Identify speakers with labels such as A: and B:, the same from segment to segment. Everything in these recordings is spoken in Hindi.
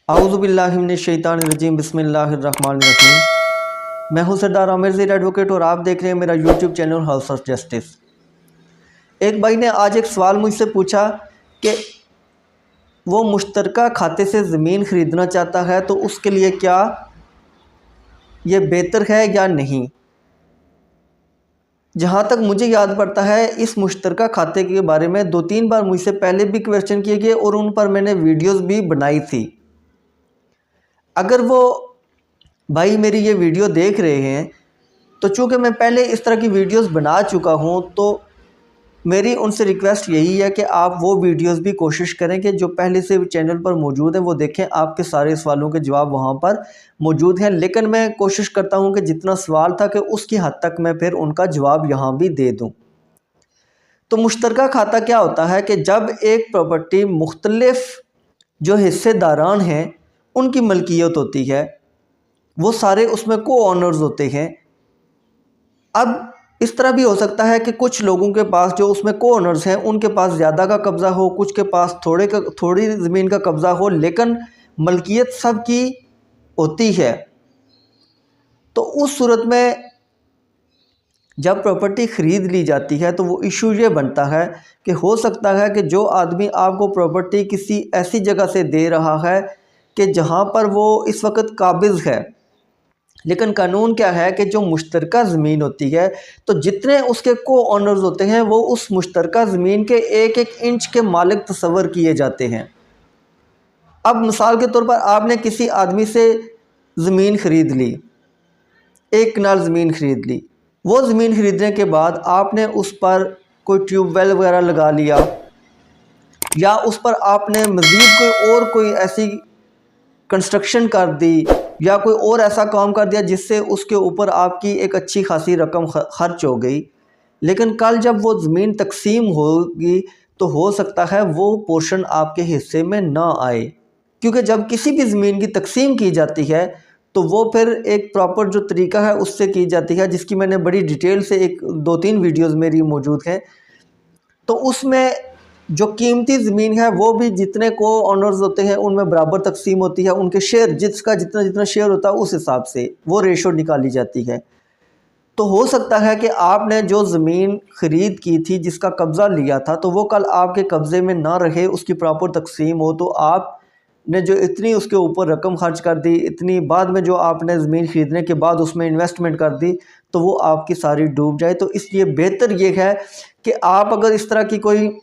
A: आऊज़ुबिल्लाहि मिनश्शैतानिर्रजीम बिस्मिल्लाहिर्रहमानिर्रहीम। मैं हूं सरदार आमिर ज़ीर एडवोकेट और आप देख रहे हैं मेरा YouTube channel house of justice. एक भाई ने आज एक सवाल मुझसे पूछा कि वो मुश्तरका खाते से ज़मीन ख़रीदना चाहता है तो उसके लिए क्या ये बेहतर है या नहीं। जहाँ तक मुझे याद पड़ता है इस मुश्तरका खाते के बारे में 2-3 बार मुझसे पहले भी क्वेश्चन किए गए और उन पर मैंने वीडियोस भी बनाई थी। अगर वो भाई मेरी ये वीडियो देख रहे हैं तो चूँकि मैं पहले इस तरह की वीडियोस बना चुका हूँ तो मेरी उनसे रिक्वेस्ट यही है कि आप वो वीडियोस भी कोशिश करें कि जो पहले से चैनल पर मौजूद है वो देखें। आपके सारे सवालों के जवाब वहाँ पर मौजूद हैं, लेकिन मैं कोशिश करता हूँ कि जितना सवाल था कि उसकी हद तक मैं फिर उनका जवाब यहाँ भी दे दूँ। तो मुश्तरका खाता क्या होता है कि जब एक प्रॉपर्टी मुख्तलिफ जो हिस्सेदारान हैं उनकी मलकियत होती है, वो सारे उसमें को ऑनर्स होते हैं। अब इस तरह भी हो सकता है कि कुछ लोगों के पास जो उसमें को ऑनर्स हैं उनके पास ज़्यादा का कब्ज़ा हो, कुछ के पास थोड़ी ज़मीन का कब्ज़ा हो, लेकिन मलकियत सब की होती है। तो उस सूरत में जब प्रॉपर्टी ख़रीद ली जाती है तो वो इशू ये बनता है कि हो सकता है कि जो आदमी आपको प्रॉपर्टी किसी ऐसी जगह से दे रहा है कि जहाँ पर वो इस वक्त काबिज़ है, लेकिन कानून क्या है कि जो मुश्तरका ज़मीन होती है तो जितने उसके को ऑनर्स होते हैं वो उस मुश्तरका ज़मीन के एक एक इंच के मालिक तस्वर किए जाते हैं। अब मिसाल के तौर पर आपने किसी आदमी से ज़मीन ख़रीद ली, 1 कनाल ज़मीन ख़रीद ली। वो ज़मीन ख़रीदने के बाद आपने उस पर कोई ट्यूबवेल वगैरह लगा लिया या उस पर आपने मज़ीद कोई ऐसी कंस्ट्रक्शन कर दी या कोई और ऐसा काम कर दिया जिससे उसके ऊपर आपकी एक अच्छी खासी रकम खर्च हो गई। लेकिन कल जब वो ज़मीन तकसीम होगी तो हो सकता है वो पोर्शन आपके हिस्से में ना आए, क्योंकि जब किसी भी ज़मीन की तकसीम की जाती है तो वो फिर एक प्रॉपर जो तरीका है उससे की जाती है, जिसकी मैंने बड़ी डिटेल से 1-2-3 वीडियोज़ मेरी मौजूद हैं। तो उसमें जो कीमती ज़मीन है वो भी जितने को ऑनर्स होते हैं उनमें बराबर तकसीम होती है, उनके शेयर जिसका जितना जितना शेयर होता है उस हिसाब से वो रेशो निकाली जाती है। तो हो सकता है कि आपने जो ज़मीन ख़रीद की थी, जिसका कब्ज़ा लिया था, तो वो कल आपके कब्ज़े में ना रहे, उसकी प्रॉपर तकसीम हो, तो आपने जो इतनी उसके ऊपर रकम खर्च कर दी, इतनी बाद में जो आपने ज़मीन ख़रीदने के बाद उसमें इन्वेस्टमेंट कर दी, तो वो आपकी सारी डूब जाए। तो इसलिए बेहतर ये है कि आप अगर इस तरह की कोई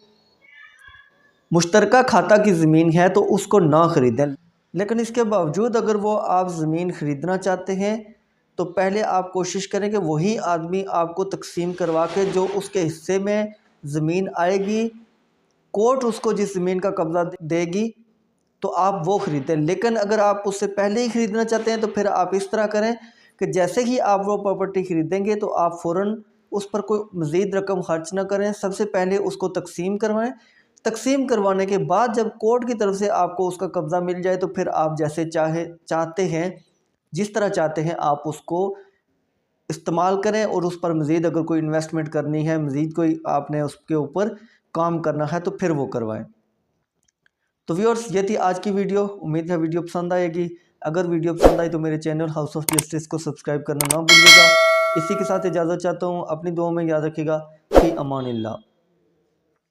A: मुश्तरका खाता की ज़मीन है तो उसको ना ख़रीदें। लेकिन इसके बावजूद अगर वो आप ज़मीन ख़रीदना चाहते हैं तो पहले आप कोशिश करें कि वही आदमी आपको तकसीम करवा के जो उसके हिस्से में ज़मीन आएगी, कोर्ट उसको जिस ज़मीन का कब्ज़ा देगी तो आप वो ख़रीदें। लेकिन अगर आप उससे पहले ही ख़रीदना चाहते हैं तो फिर आप इस तरह करें कि जैसे ही आप वो प्रॉपर्टी ख़रीदेंगे तो आप फ़ौरन उस पर कोई मज़ीद रकम ख़र्च ना करें, सबसे पहले उसको तकसीम करवाएँ। तकसीम करवाने के बाद जब कोर्ट की तरफ से आपको उसका कब्ज़ा मिल जाए तो फिर आप जैसे चाहते हैं, जिस तरह चाहते हैं आप उसको इस्तेमाल करें और उस पर मज़ीद अगर कोई इन्वेस्टमेंट करनी है, मज़ीद कोई आपने उसके ऊपर काम करना है तो फिर वो करवाएं। तो व्यूअर्स, ये थी आज की वीडियो। उम्मीद है वीडियो पसंद आएगी। अगर वीडियो पसंद आई तो मेरे चैनल हाउस ऑफ जस्टिस को सब्सक्राइब करना ना भूलिएगा। इसी के साथ इजाज़त चाहता हूँ। अपनी दुआओं में याद रखिएगा। फ़ी अमानिल्लाह।